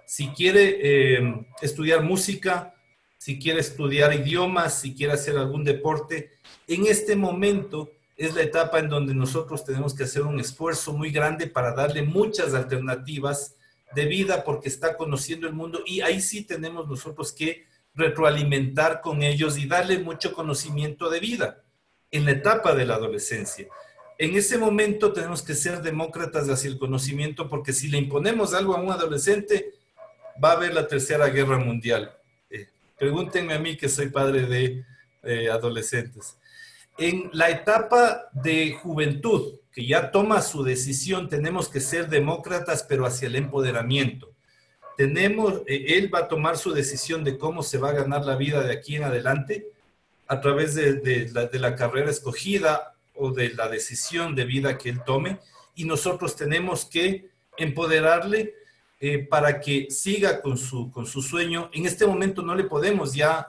Si quiere estudiar música, si quiere estudiar idiomas, si quiere hacer algún deporte, en este momento es la etapa en donde nosotros tenemos que hacer un esfuerzo muy grande para darle muchas alternativas de vida porque está conociendo el mundo y ahí sí tenemos nosotros que retroalimentar con ellos y darle mucho conocimiento de vida en la etapa de la adolescencia. En ese momento tenemos que ser demócratas hacia el conocimiento porque si le imponemos algo a un adolescente va a haber la tercera guerra mundial. Pregúntenme a mí que soy padre de adolescentes. En la etapa de juventud, que ya toma su decisión, tenemos que ser demócratas, pero hacia el empoderamiento. Él va a tomar su decisión de cómo se va a ganar la vida de aquí en adelante a través de la carrera escogida o de la decisión de vida que él tome, y nosotros tenemos que empoderarle para que siga con su sueño. En este momento no le podemos ya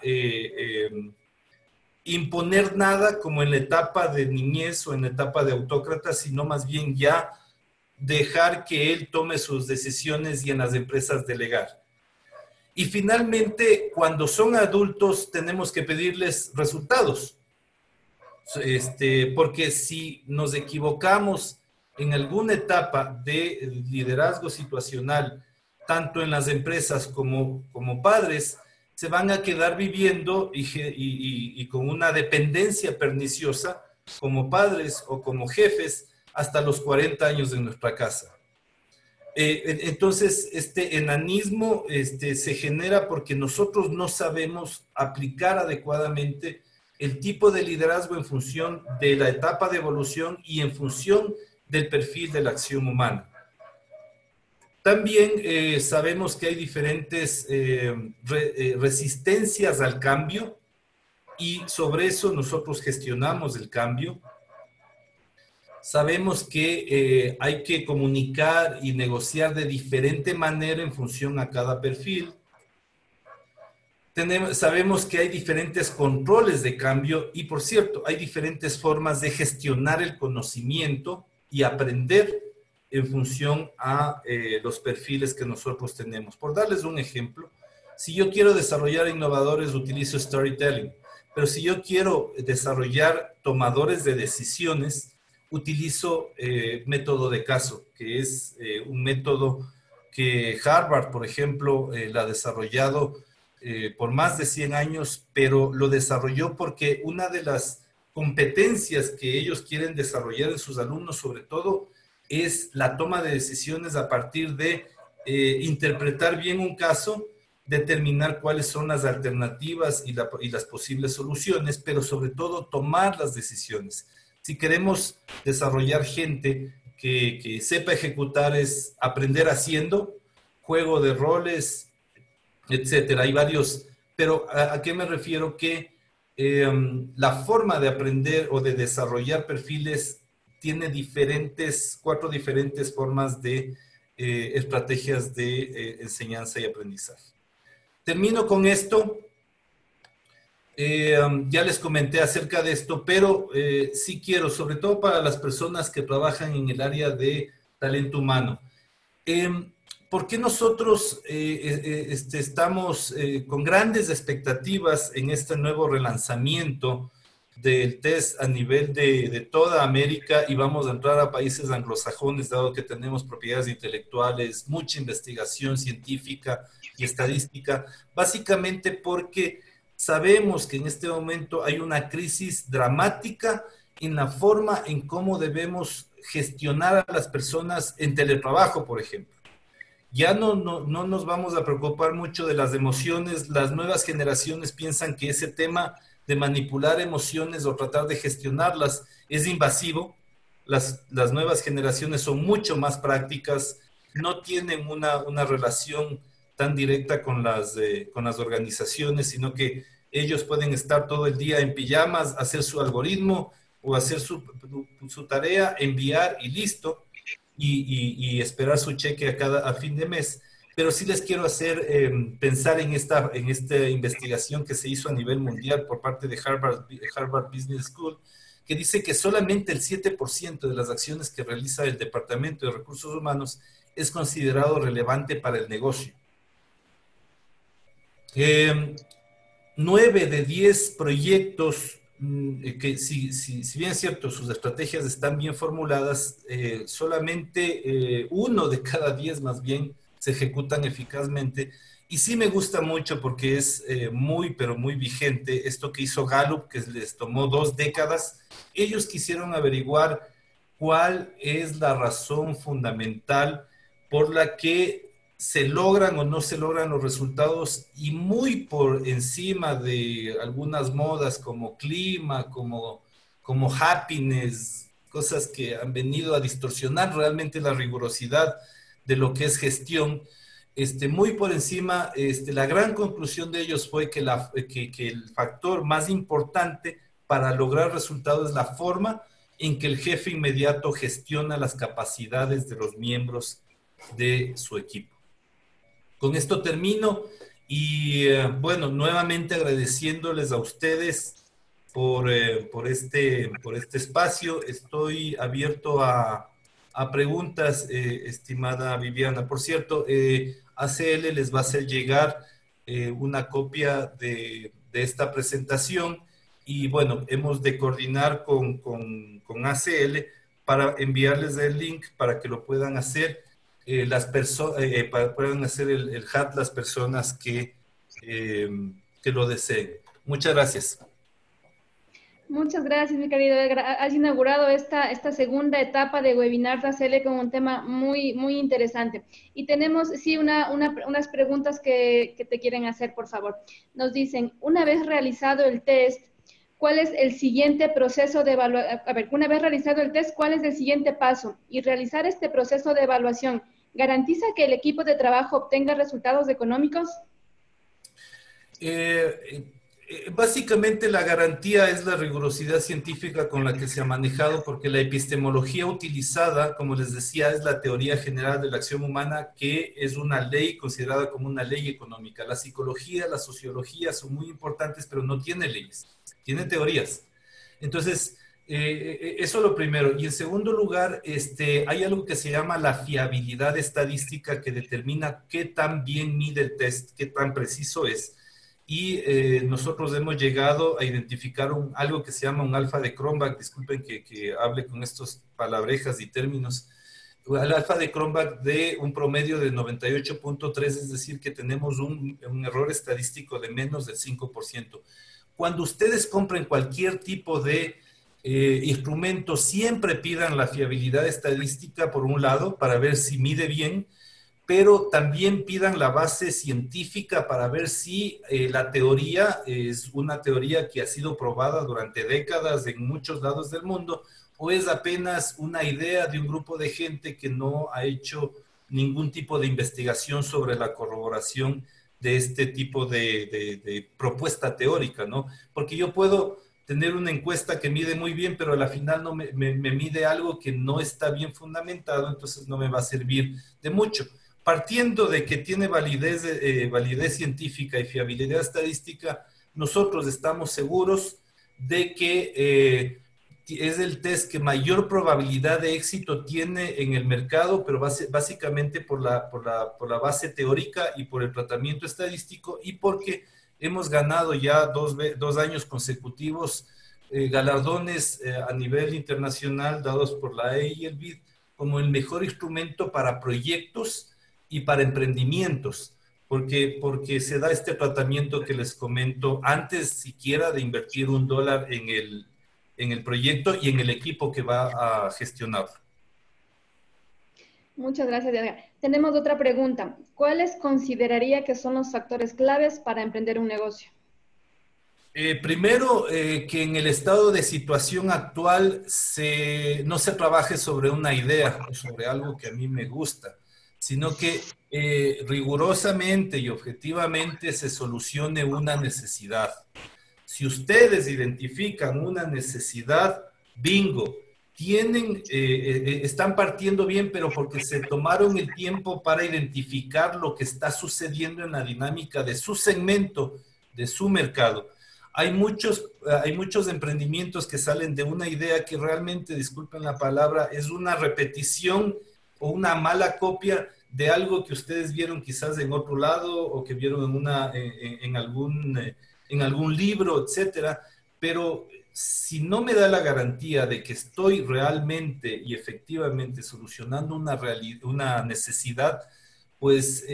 imponer nada como en la etapa de niñez o en la etapa de autócrata, sino más bien ya dejar que él tome sus decisiones y en las empresas delegar. Y finalmente, cuando son adultos, tenemos que pedirles resultados. Porque si nos equivocamos en alguna etapa de liderazgo situacional, tanto en las empresas como padres, se van a quedar viviendo y con una dependencia perniciosa como padres o como jefes hasta los 40 años de nuestra casa. Entonces, este enanismo se genera porque nosotros no sabemos aplicar adecuadamente el tipo de liderazgo en función de la etapa de evolución y en función del perfil de la acción humana. También sabemos que hay diferentes resistencias al cambio y sobre eso nosotros gestionamos el cambio. Sabemos que hay que comunicar y negociar de diferente manera en función a cada perfil. Sabemos que hay diferentes controles de cambio y, por cierto, hay diferentes formas de gestionar el conocimiento y aprender en función a los perfiles que nosotros tenemos. Por darles un ejemplo, si yo quiero desarrollar innovadores, utilizo storytelling, pero si yo quiero desarrollar tomadores de decisiones, utilizo método de caso, que es un método que Harvard, por ejemplo, la ha desarrollado por más de 100 años, pero lo desarrolló porque una de las competencias que ellos quieren desarrollar en sus alumnos, sobre todo, es la toma de decisiones a partir de interpretar bien un caso, determinar cuáles son las alternativas y las posibles soluciones, pero sobre todo tomar las decisiones. Si queremos desarrollar gente que sepa ejecutar, es aprender haciendo, juego de roles, etcétera. Hay varios, pero ¿a qué me refiero? Que la forma de aprender o de desarrollar perfiles tiene 4 diferentes formas de estrategias de enseñanza y aprendizaje. Termino con esto. Ya les comenté acerca de esto, pero sí quiero, sobre todo para las personas que trabajan en el área de talento humano, ¿por qué nosotros estamos con grandes expectativas en este nuevo relanzamiento del test a nivel de toda América y vamos a entrar a países anglosajones, dado que tenemos propiedades intelectuales, mucha investigación científica y estadística? Básicamente porque sabemos que en este momento hay una crisis dramática en la forma en cómo debemos gestionar a las personas en teletrabajo, por ejemplo. Ya no nos vamos a preocupar mucho de las emociones. Las nuevas generaciones piensan que ese tema de manipular emociones o tratar de gestionarlas es invasivo. Las nuevas generaciones son mucho más prácticas, no tienen una relación tan directa con las organizaciones, sino que ellos pueden estar todo el día en pijamas, hacer su algoritmo o hacer su tarea, enviar y listo, y esperar su cheque a fin de mes. Pero sí les quiero hacer pensar en esta investigación que se hizo a nivel mundial por parte de Harvard Business School, que dice que solamente el 7% de las acciones que realiza el Departamento de Recursos Humanos es considerado relevante para el negocio. 9 de 10 proyectos que si bien es cierto, sus estrategias están bien formuladas, solamente 1 de cada 10 más bien se ejecutan eficazmente. Y sí me gusta mucho porque es muy, pero muy vigente esto que hizo Gallup, que les tomó 2 décadas. Ellos quisieron averiguar cuál es la razón fundamental por la que se logran o no se logran los resultados, y muy por encima de algunas modas como clima, como happiness, cosas que han venido a distorsionar realmente la rigurosidad de lo que es gestión. Muy por encima, la gran conclusión de ellos fue que el factor más importante para lograr resultados es la forma en que el jefe inmediato gestiona las capacidades de los miembros de su equipo. Con esto termino y bueno, nuevamente agradeciéndoles a ustedes por este espacio. Estoy abierto a preguntas, estimada Viviana. Por cierto, ACL les va a hacer llegar una copia de esta presentación y bueno, hemos de coordinar con ACL para enviarles el link para que lo puedan hacer puedan hacer el HAT las personas que lo deseen. Muchas gracias. Muchas gracias, mi querido Edgar. Has inaugurado esta segunda etapa de webinar de ACL con un tema muy, muy interesante. Y tenemos, sí, unas preguntas que te quieren hacer, por favor. Nos dicen, una vez realizado el test, ¿cuál es el siguiente proceso de evaluación? A ver, una vez realizado el test, ¿cuál es el siguiente paso? Y realizar este proceso de evaluación, ¿garantiza que el equipo de trabajo obtenga resultados económicos? Básicamente la garantía es la rigurosidad científica con la que se ha manejado, porque la epistemología utilizada, como les decía, es la teoría general de la acción humana, que es una ley considerada como una ley económica. La psicología, la sociología son muy importantes, pero no tiene leyes, tiene teorías. Entonces, eso es lo primero. Y en segundo lugar, hay algo que se llama la fiabilidad estadística, que determina qué tan bien mide el test, qué tan preciso es. Y nosotros hemos llegado a identificar algo que se llama un alfa de Cronbach. Disculpen que hable con estos palabrejas y términos. El alfa de Cronbach de un promedio de 98.3, es decir, que tenemos un error estadístico de menos del 5%. Cuando ustedes compren cualquier tipo de instrumento, siempre pidan la fiabilidad estadística por un lado, para ver si mide bien, pero también pidan la base científica para ver si la teoría es una teoría que ha sido probada durante décadas en muchos lados del mundo, o es apenas una idea de un grupo de gente que no ha hecho ningún tipo de investigación sobre la corroboración de este tipo de propuesta teórica, ¿no? Porque yo puedo tener una encuesta que mide muy bien, pero a la final no me mide algo que no está bien fundamentado, entonces no me va a servir de mucho. Partiendo de que tiene validez científica y fiabilidad estadística, nosotros estamos seguros de que es el test que mayor probabilidad de éxito tiene en el mercado, pero básicamente por la base teórica y por el tratamiento estadístico, y porque hemos ganado ya 2 años consecutivos galardones a nivel internacional dados por la AE y el BID como el mejor instrumento para proyectos y para emprendimientos, porque se da este tratamiento que les comento antes siquiera de invertir $1 en el proyecto y en el equipo que va a gestionarlo. Muchas gracias, Edgar. Tenemos otra pregunta. ¿Cuáles consideraría que son los factores claves para emprender un negocio? Primero, que en el estado de situación actual no se trabaje sobre una idea o sobre algo que a mí me gusta, sino que rigurosamente y objetivamente se solucione una necesidad. Si ustedes identifican una necesidad, bingo, están partiendo bien, pero porque se tomaron el tiempo para identificar lo que está sucediendo en la dinámica de su segmento, de su mercado. Hay muchos emprendimientos que salen de una idea que realmente, disculpen la palabra, es una repetición o una mala copia de algo que ustedes vieron quizás en otro lado o que vieron en algún libro, etcétera, pero si no me da la garantía de que estoy realmente y efectivamente solucionando una necesidad, pues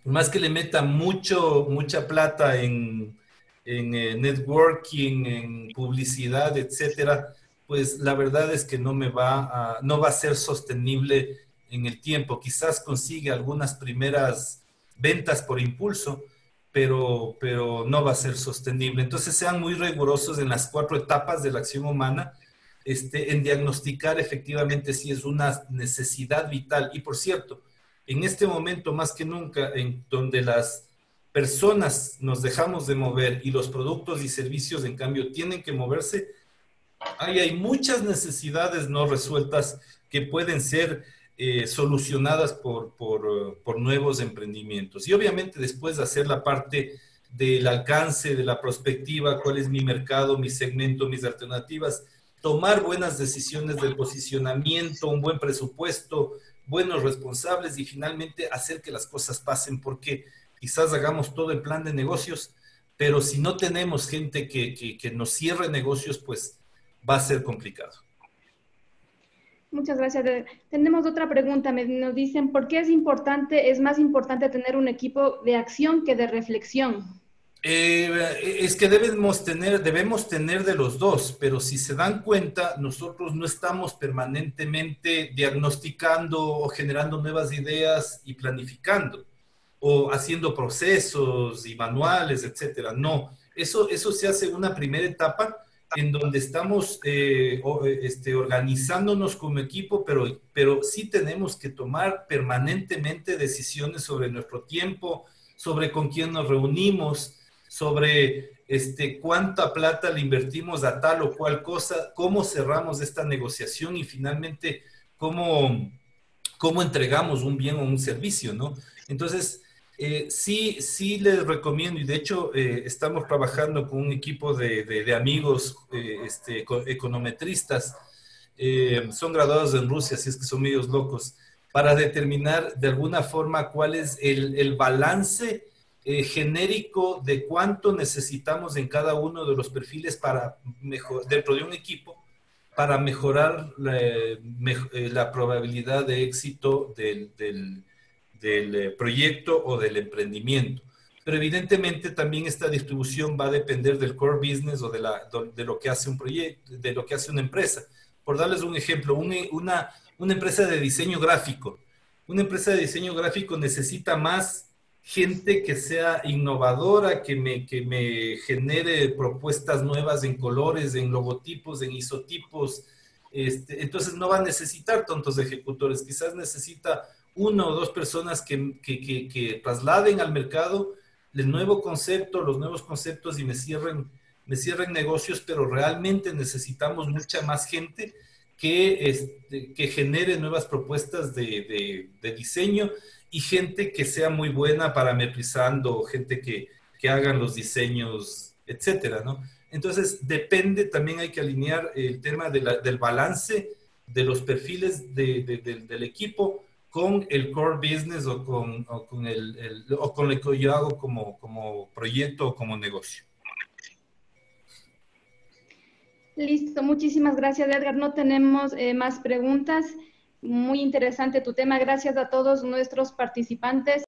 por más que le meta mucha plata en networking, en publicidad, etcétera, pues la verdad es que no va a ser sostenible en el tiempo. Quizás consigue algunas primeras ventas por impulso, pero no va a ser sostenible. Entonces sean muy rigurosos en las 4 etapas de la acción humana, en diagnosticar efectivamente si es una necesidad vital. Y por cierto, en este momento más que nunca, en donde las personas nos dejamos de mover y los productos y servicios en cambio tienen que moverse, hay muchas necesidades no resueltas que pueden ser solucionadas por nuevos emprendimientos. Y obviamente después de hacer la parte del alcance, de la perspectiva, cuál es mi mercado, mi segmento, mis alternativas, tomar buenas decisiones del posicionamiento, un buen presupuesto, buenos responsables y finalmente hacer que las cosas pasen, porque quizás hagamos todo el plan de negocios, pero si no tenemos gente que nos cierre negocios, pues va a ser complicado. Muchas gracias. Tenemos otra pregunta. Nos dicen, ¿por qué es más importante tener un equipo de acción que de reflexión? Es que debemos tener de los dos, pero si se dan cuenta, nosotros no estamos permanentemente diagnosticando o generando nuevas ideas y planificando, o haciendo procesos y manuales, etcétera. No, eso se hace en una primera etapa en donde estamos organizándonos como equipo, pero sí tenemos que tomar permanentemente decisiones sobre nuestro tiempo, sobre con quién nos reunimos, sobre cuánta plata le invertimos a tal o cual cosa, cómo cerramos esta negociación y finalmente cómo entregamos un bien o un servicio, ¿no? Entonces, sí les recomiendo, y de hecho estamos trabajando con un equipo de amigos econometristas, son graduados en Rusia, así es que son medios locos, para determinar de alguna forma cuál es el balance genérico de cuánto necesitamos en cada uno de los perfiles dentro de un equipo para mejorar la probabilidad de éxito del proyecto o del emprendimiento. Pero evidentemente también esta distribución va a depender del core business o de lo que hace un proyecto, de lo que hace una empresa. Por darles un ejemplo, una empresa de diseño gráfico. Una empresa de diseño gráfico necesita más gente que sea innovadora, que me genere propuestas nuevas en colores, en logotipos, en isotipos. Entonces no va a necesitar tantos ejecutores, quizás necesita 1 o 2 personas que trasladen al mercado el nuevo concepto, los nuevos conceptos y me cierren negocios, pero realmente necesitamos mucha más gente que genere nuevas propuestas de diseño y gente que sea muy buena parametrizando, gente que hagan los diseños, etcétera, ¿no? Entonces, depende, también hay que alinear el tema del balance de los perfiles del equipo con el core business o con lo que yo hago como proyecto o como negocio. Listo, muchísimas gracias, Edgar. No tenemos más preguntas. Muy interesante tu tema. Gracias a todos nuestros participantes.